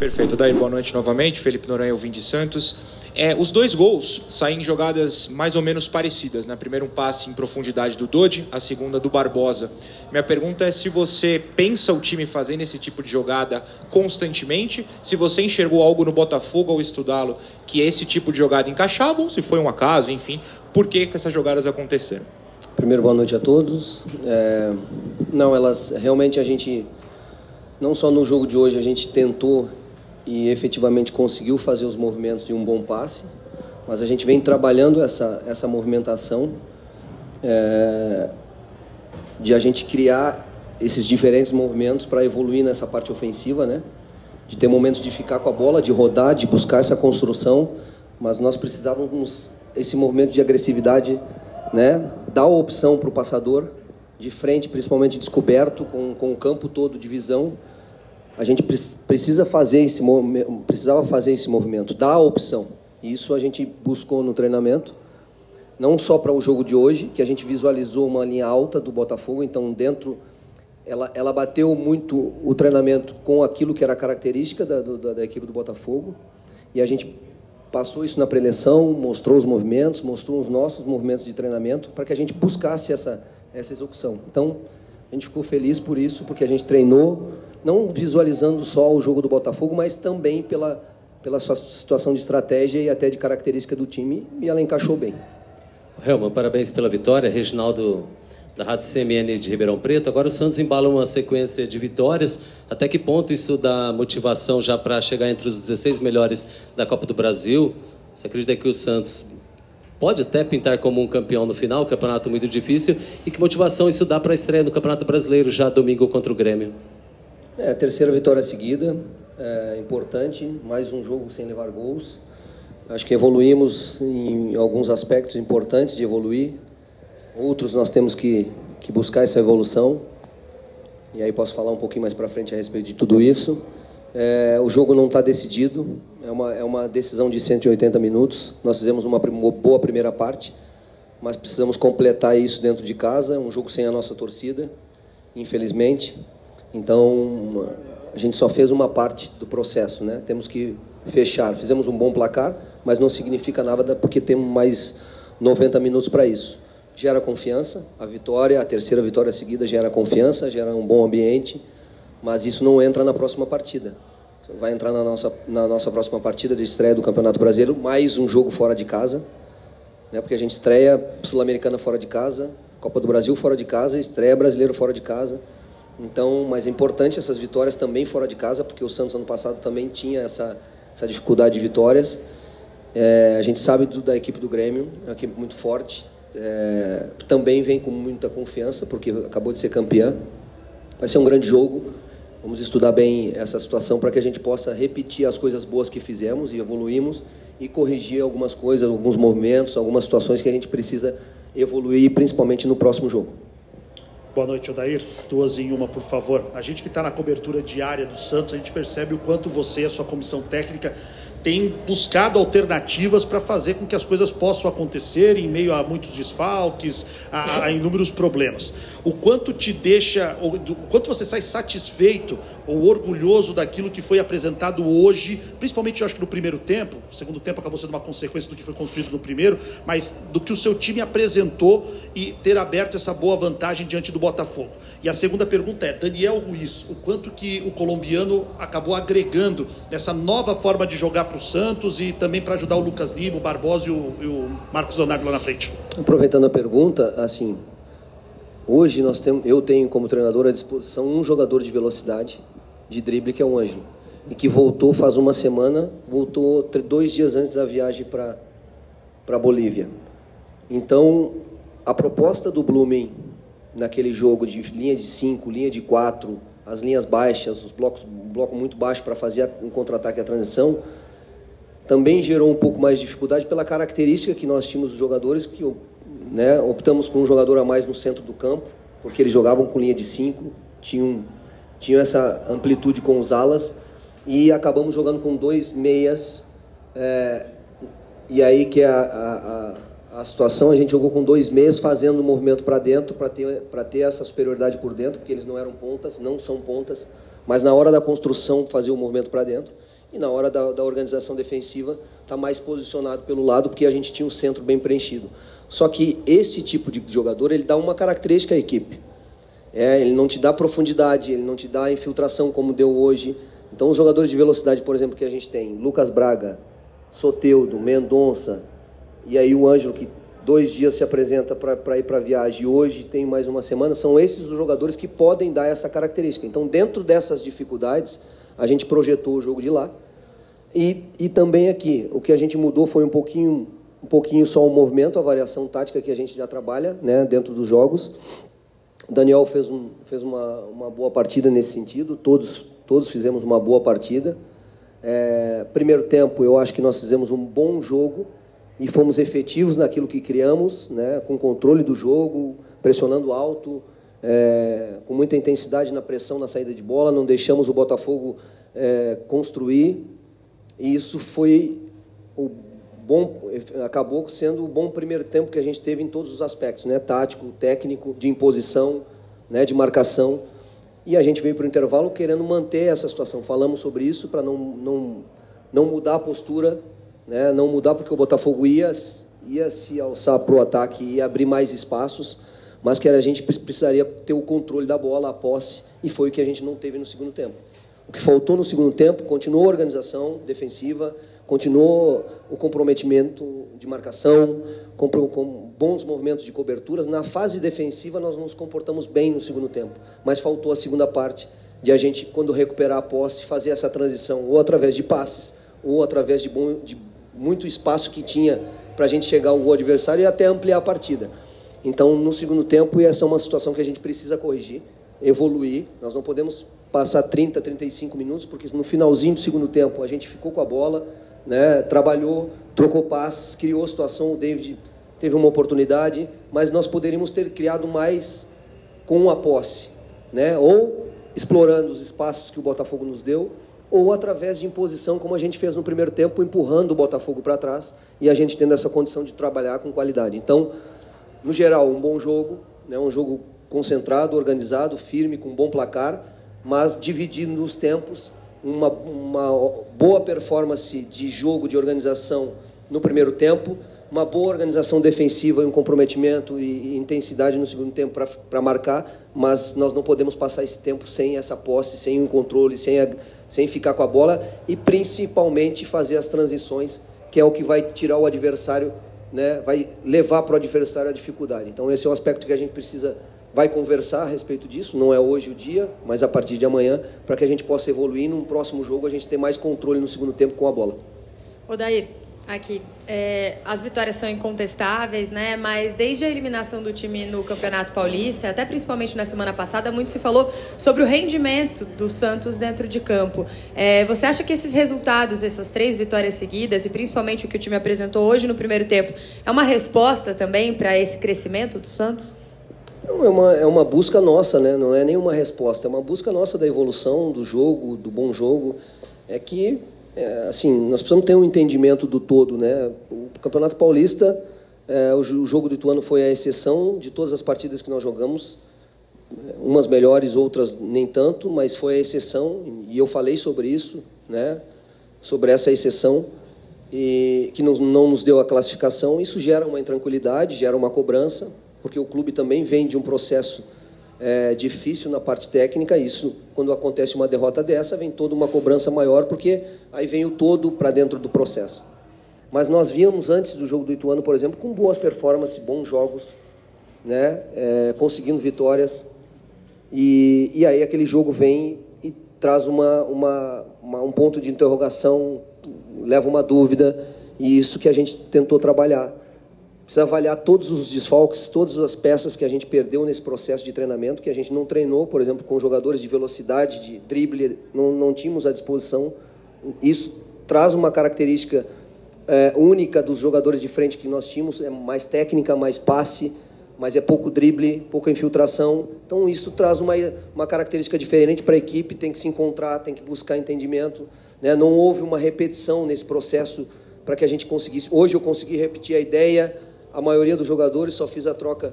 Perfeito. Daí, boa noite novamente. Felipe Noronha, eu vim de Santos. Os dois gols saem em jogadas mais ou menos parecidas, né? Primeiro um passe em profundidade do Dodi, a segunda do Barbosa. Minha pergunta é se você pensa o time fazendo esse tipo de jogada constantemente, se você enxergou algo no Botafogo ao estudá-lo que esse tipo de jogada encaixava, ou se foi um acaso, enfim, por que essas jogadas aconteceram? Primeiro, boa noite a todos. Não, elas realmente a gente, não só no jogo de hoje, a gente tentou e efetivamente conseguiu fazer os movimentos de um bom passe, mas a gente vem trabalhando essa movimentação de a gente criar esses diferentes movimentos para evoluir nessa parte ofensiva, né? De ter momentos de ficar com a bola, de rodar, de buscar essa construção, mas nós precisávamos esse movimento de agressividade, né? Dar a opção para o passador de frente, principalmente descoberto, com o campo todo de visão. A gente precisava fazer esse movimento, dar a opção. Isso a gente buscou no treinamento, não só para o jogo de hoje, que a gente visualizou uma linha alta do Botafogo, então dentro ela bateu muito o treinamento com aquilo que era característica da equipe do Botafogo, e a gente passou isso na preleção, mostrou os movimentos, mostrou os nossos movimentos de treinamento, para que a gente buscasse essa execução. Então, a gente ficou feliz por isso, porque a gente treinou, não visualizando só o jogo do Botafogo, mas também pela sua situação de estratégia e até de característica do time, e ela encaixou bem. Helman, parabéns pela vitória. Reginaldo, da Rádio CMN de Ribeirão Preto. Agora o Santos embala uma sequência de vitórias. Até que ponto isso dá motivação já para chegar entre os 16 melhores da Copa do Brasil? Você acredita que o Santos pode até pintar como um campeão no final, campeonato muito difícil? E que motivação isso dá para a estreia no Campeonato Brasileiro já domingo contra o Grêmio? A terceira vitória seguida, importante, mais um jogo sem levar gols. Acho que evoluímos em alguns aspectos importantes de evoluir. Outros nós temos que buscar essa evolução. E aí posso falar um pouquinho mais para frente a respeito de tudo isso. O jogo não está decidido, é uma decisão de 180 minutos. Nós fizemos uma boa primeira parte, mas precisamos completar isso dentro de casa. É um jogo sem a nossa torcida, infelizmente. Então, a gente só fez uma parte do processo, né? Temos que fechar. Fizemos um bom placar, mas não significa nada porque temos mais 90 minutos para isso. Gera confiança, a terceira vitória seguida gera confiança, gera um bom ambiente, mas isso não entra na próxima partida. Vai entrar na nossa próxima partida de estreia do Campeonato Brasileiro, mais um jogo fora de casa, né? Porque a gente estreia Sul-Americana fora de casa, Copa do Brasil fora de casa, estreia Brasileiro fora de casa. Então, mas é importante essas vitórias também fora de casa, porque o Santos ano passado também tinha essa dificuldade de vitórias. A gente sabe da equipe do Grêmio, é uma equipe muito forte, também vem com muita confiança, porque acabou de ser campeã. Vai ser um grande jogo, vamos estudar bem essa situação para que a gente possa repetir as coisas boas que fizemos e evoluímos e corrigir algumas coisas, alguns movimentos, algumas situações que a gente precisa evoluir, principalmente no próximo jogo. Boa noite, Odair. 2 em 1, por favor. A gente que está na cobertura diária do Santos, a gente percebe o quanto você e a sua comissão técnica tem buscado alternativas para fazer com que as coisas possam acontecer em meio a muitos desfalques, a inúmeros problemas. O quanto te deixa, o quanto você sai satisfeito ou orgulhoso daquilo que foi apresentado hoje, principalmente eu acho que no primeiro tempo, o segundo tempo acabou sendo uma consequência do que foi construído no primeiro, mas do que o seu time apresentou e ter aberto essa boa vantagem diante do Botafogo. E a segunda pergunta é, Daniel Ruiz, o quanto que o colombiano acabou agregando nessa nova forma de jogar para o Santos e também para ajudar o Lucas Lima, o Barbosa e o Marcos Leonardo lá na frente? Aproveitando a pergunta, assim, hoje eu tenho como treinador à disposição um jogador de velocidade, de drible, que é o Ângelo, e que voltou faz uma semana, voltou 2 dias antes da viagem para Bolívia. Então, a proposta do Blumen naquele jogo de linha de 5, linha de 4, as linhas baixas, um bloco muito baixo para fazer um contra-ataque e a transição, também gerou um pouco mais de dificuldade pela característica que nós tínhamos dos jogadores, que, né, optamos por um jogador a mais no centro do campo, porque eles jogavam com linha de 5, tinham essa amplitude com os alas, e acabamos jogando com 2 meias, e aí que a situação, a gente jogou com 2 meias fazendo o movimento para dentro, para ter essa superioridade por dentro, porque eles não eram pontas, não são pontas, mas na hora da construção fazer o movimento para dentro. e na hora da organização defensiva está mais posicionado pelo lado, porque a gente tinha um centro bem preenchido. Só que esse tipo de jogador, ele dá uma característica à equipe. Ele não te dá profundidade, ele não te dá infiltração como deu hoje. Então, os jogadores de velocidade, por exemplo, que a gente tem, Lucas Braga, Soteldo, Mendonça, e aí o Ângelo, que 2 dias se apresenta para ir para a viagem, e hoje tem mais uma semana, são esses os jogadores que podem dar essa característica. Então, dentro dessas dificuldades, a gente projetou o jogo de lá. E também aqui, o que a gente mudou foi um pouquinho só o movimento, a variação tática que a gente já trabalha, né, dentro dos jogos. O Daniel fez uma boa partida nesse sentido, todos fizemos uma boa partida. Primeiro tempo, eu acho que nós fizemos um bom jogo e fomos efetivos naquilo que criamos, né, com controle do jogo, pressionando alto, com muita intensidade na pressão, na saída de bola, não deixamos o Botafogo construir, e isso foi acabou sendo o bom primeiro tempo que a gente teve em todos os aspectos, né, tático, técnico, de imposição, né, de marcação, e a gente veio para o intervalo querendo manter essa situação. Falamos sobre isso para não mudar a postura, né, não mudar, porque o Botafogo ia se alçar para o ataque e abrir mais espaços, mas que a gente precisaria ter o controle da bola, a posse, e foi o que a gente não teve no segundo tempo. O que faltou no segundo tempo, continuou a organização defensiva, continuou o comprometimento de marcação, com bons movimentos de coberturas. Na fase defensiva, nós nos comportamos bem no segundo tempo, mas faltou a segunda parte, de a gente, quando recuperar a posse, fazer essa transição, ou através de passes, ou através de muito espaço que tinha para a gente chegar ao gol adversário e até ampliar a partida. Então, no segundo tempo, e essa é uma situação que a gente precisa corrigir, evoluir. Nós não podemos passar 30, 35 minutos, porque no finalzinho do segundo tempo a gente ficou com a bola, né, trabalhou, trocou passes, criou a situação, o David teve uma oportunidade, mas nós poderíamos ter criado mais com a posse, né, ou explorando os espaços que o Botafogo nos deu, ou através de imposição, como a gente fez no primeiro tempo, empurrando o Botafogo para trás, e a gente tendo essa condição de trabalhar com qualidade. Então, no geral, um bom jogo, né, um jogo concentrado, organizado, firme, com um bom placar, mas dividindo os tempos, uma boa performance de jogo, de organização no primeiro tempo, uma boa organização defensiva e um comprometimento e intensidade no segundo tempo para marcar, mas nós não podemos passar esse tempo sem essa posse, sem um controle, sem ficar com a bola, e principalmente fazer as transições, que é o que vai tirar o adversário, né, vai levar para o adversário a dificuldade. Então esse é o aspecto que a gente vai conversar a respeito disso, não é hoje o dia, mas a partir de amanhã, para que a gente possa evoluir num próximo jogo, a gente ter mais controle no segundo tempo com a bola. Odair, aqui, as vitórias são incontestáveis, né? Mas desde a eliminação do time no Campeonato Paulista, até principalmente na semana passada, muito se falou sobre o rendimento do Santos dentro de campo. Você acha que esses resultados, essas 3 vitórias seguidas, e principalmente o que o time apresentou hoje no primeiro tempo, é uma resposta também para esse crescimento do Santos? É uma busca nossa, né? Não é nenhuma resposta, é uma busca nossa da evolução, do jogo, do bom jogo. Assim, nós precisamos ter um entendimento do todo, né? O Campeonato Paulista, o jogo do Ituano foi a exceção de todas as partidas que nós jogamos, umas melhores, outras nem tanto, mas foi a exceção, e eu falei sobre isso, né? Sobre essa exceção, e que não nos deu a classificação. Isso gera uma intranquilidade, gera uma cobrança, porque o clube também vem de um processo difícil na parte técnica. Isso, quando acontece uma derrota dessa, vem toda uma cobrança maior, porque aí vem o todo para dentro do processo. Mas nós víamos antes do jogo do Ituano, por exemplo, com boas performances, bons jogos, né, conseguindo vitórias, e aí aquele jogo vem e traz um ponto de interrogação, leva uma dúvida, e isso que a gente tentou trabalhar. Precisa avaliar todos os desfalques, todas as peças que a gente perdeu nesse processo de treinamento, que a gente não treinou, por exemplo, com jogadores de velocidade, de drible, não tínhamos à disposição. Isso traz uma característica única dos jogadores de frente que nós tínhamos, é mais técnica, mais passe, mas é pouco drible, pouca infiltração. Então isso traz uma característica diferente para a equipe, tem que se encontrar, tem que buscar entendimento, né? Não houve uma repetição nesse processo para que a gente conseguisse. Hoje eu consegui repetir a ideia, a maioria dos jogadores, só fiz a troca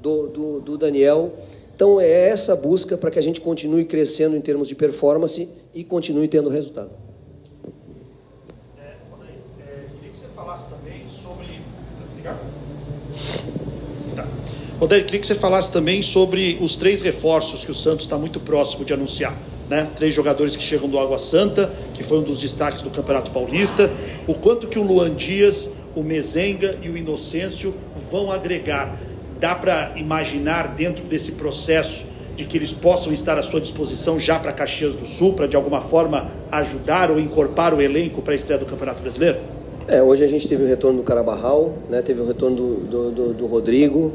do Daniel. Então, é essa busca para que a gente continue crescendo em termos de performance e continue tendo resultado. Odair, queria que você falasse também sobre os 3 reforços que o Santos está muito próximo de anunciar, né? 3 jogadores que chegam do Água Santa, que foi um dos destaques do Campeonato Paulista. O quanto que o Luan Dias, o Mezenga e o Inocêncio vão agregar? Dá para imaginar dentro desse processo de que eles possam estar à sua disposição já para Caxias do Sul, para de alguma forma ajudar ou incorporar o elenco para a estreia do Campeonato Brasileiro? Hoje a gente teve o retorno do Carabarral, né? Teve o retorno do Rodrigo.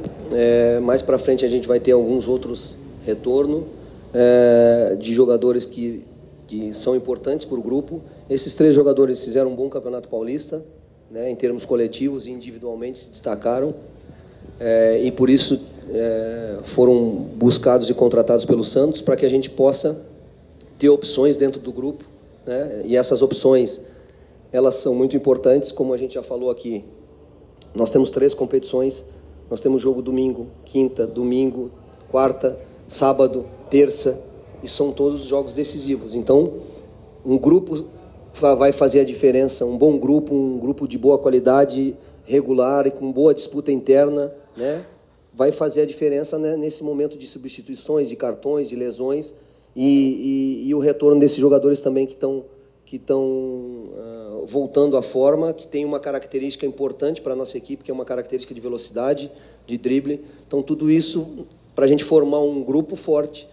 Mais para frente a gente vai ter alguns outros retornos de jogadores que são importantes para o grupo. Esses 3 jogadores fizeram um bom Campeonato Paulista, né? Em termos coletivos e individualmente se destacaram. E por isso foram buscados e contratados pelo Santos para que a gente possa ter opções dentro do grupo, né? E essas opções, elas são muito importantes, como a gente já falou aqui. Nós temos 3 competições, nós temos jogo domingo, quinta, domingo, quarta, sábado, terça, e são todos jogos decisivos. Então, um grupo vai fazer a diferença, um bom grupo, um grupo de boa qualidade, regular e com boa disputa interna, né? Vai fazer a diferença, né, nesse momento de substituições, de cartões, de lesões, e o retorno desses jogadores também que estão voltando à forma, que tem uma característica importante para a nossa equipe, que é uma característica de velocidade, de drible. Então, tudo isso para a gente formar um grupo forte,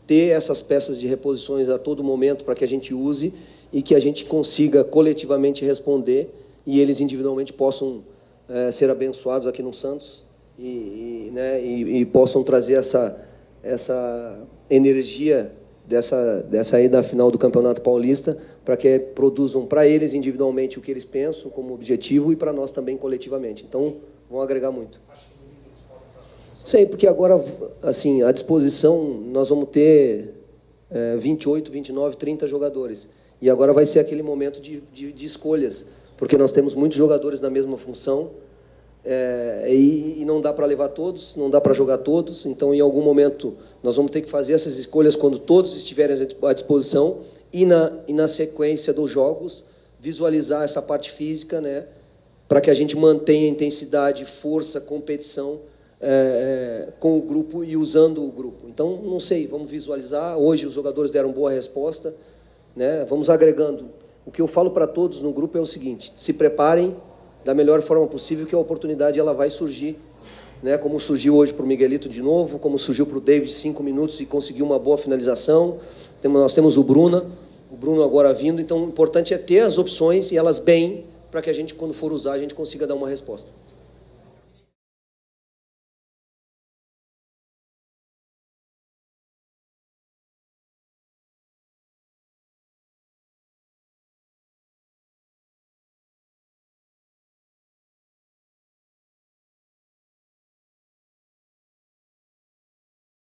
ter essas peças de reposições a todo momento para que a gente use e que a gente consiga coletivamente responder e eles individualmente possam ser abençoados aqui no Santos e possam trazer essa energia dessa aí da final do Campeonato Paulista, para que produzam para eles individualmente o que eles pensam como objetivo e para nós também coletivamente. Então, vão agregar muito. Sei, porque agora, assim, à disposição, nós vamos ter 28, 29, 30 jogadores. E agora vai ser aquele momento de escolhas, porque nós temos muitos jogadores na mesma função, e não dá para levar todos, não dá para jogar todos. Então, em algum momento, nós vamos ter que fazer essas escolhas quando todos estiverem à disposição e na sequência dos jogos, visualizar essa parte física, né, para que a gente mantenha intensidade, força, competição com o grupo e usando o grupo. Então, não sei, vamos visualizar. Hoje os jogadores deram boa resposta, né? Vamos agregando. O que eu falo para todos no grupo é o seguinte: se preparem da melhor forma possível, que a oportunidade ela vai surgir, né? Como surgiu hoje para o Miguelito de novo, como surgiu para o David 5 minutos e conseguiu uma boa finalização. Nós temos o Bruno agora vindo. Então, o importante é ter as opções e elas bem, para que a gente, quando for usar, a gente consiga dar uma resposta.